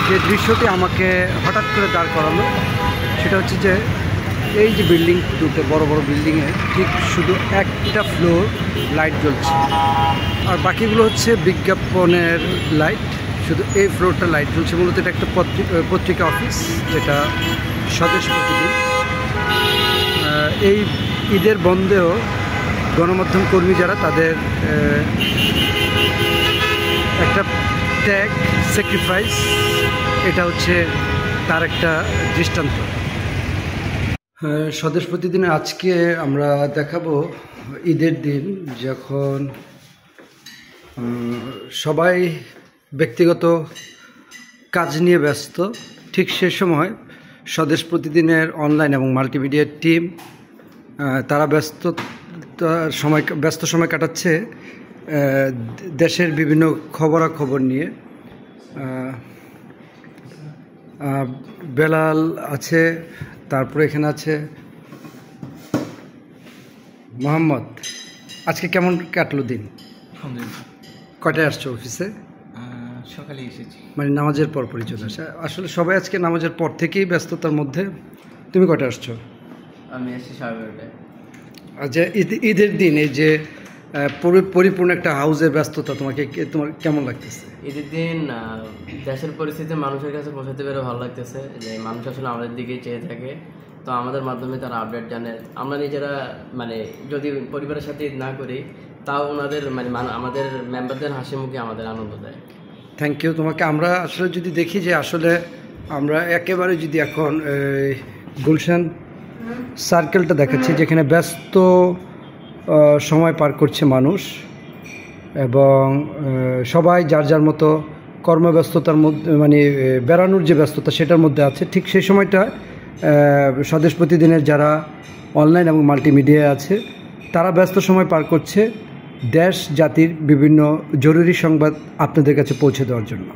যে দৃশ্যটি আমাকে হঠাৎ করে দাঁড় করালো সেটা হচ্ছে যে এই যে বিল্ডিং দুটো বড় বড় বিল্ডিংয়ে ঠিক শুধু একটা ফ্লোর লাইট জ্বলছে, আর বাকিগুলো হচ্ছে বিজ্ঞাপনের লাইট। শুধু এই ফ্লোরটা লাইট জ্বলছে। মূলত এটা একটা পত্রিকা অফিস, যেটা স্বদেশ প্রতিদিন। এই ঈদের বন্ধেও গণমাধ্যম কর্মী যারা, তাদের একটা ত্যাগ, স্যাক্রিফাইস, এটা হচ্ছে তার একটা দৃষ্টান্ত। স্বদেশ প্রতিদিনে আজকে আমরা দেখাবো ঈদের দিন, যখন সবাই ব্যক্তিগত কাজ নিয়ে ব্যস্ত, ঠিক সে সময় স্বদেশ প্রতিদিনের অনলাইন এবং মাল্টিমিডিয়ার টিম তারা ব্যস্ত সময় কাটাচ্ছে দেশের বিভিন্ন খবরাখবর নিয়ে। বেলাল আছে, তারপরে এখানে আছে মোহাম্মদ। আজকে কেমন কাটলো দিন? কয়টায় আসছো অফিসে? সকালে এসেছি, মানে নামাজের পর পরই চলে আসে। আসলে সবাই আজকে নামাজের পর থেকেই ব্যস্ততার মধ্যে। তুমি কয়টায় আসছো? আমি আসছি 12:30টায়। আচ্ছা, ঈদের দিন এই যে পরিপূর্ণ একটা হাউসের ব্যস্ততা, তোমার কেমন লাগতেছে? ঈদের দিন দেশের পরিস্থিতি মানুষের কাছে পৌঁছাতে পেরে ভালো লাগতেছে, যে মানুষ আসলে আমাদের দিকেই চেয়ে থাকে। তো আমাদের মাধ্যমে তারা আপডেট জানে। আমরা নিজেরা মানে যদি পরিবারের সাথে ঈদ না করি, তাও ওনাদের মানে আমাদের মেম্বারদের হাসি মুখে আমাদের আনন্দ দেয়। থ্যাংক ইউ তোমাকে। আমরা আসলে যদি দেখি যে আসলে আমরা একেবারে যদি এখন গুলশান সার্কেলটা দেখাচ্ছি, যেখানে ব্যস্ত সময় পার করছে মানুষ, এবং সবাই যার যার মতো কর্মব্যস্ততার মধ্যে, মানে বেড়ানোর যে ব্যস্ততা সেটার মধ্যে আছে। ঠিক সেই সময়টা স্বদেশ প্রতিদিনের যারা অনলাইন এবং মাল্টিমিডিয়ায় আছে, তারা ব্যস্ত সময় পার করছে দেশ জাতির বিভিন্ন জরুরি সংবাদ আপনাদের কাছে পৌঁছে দেওয়ার জন্য।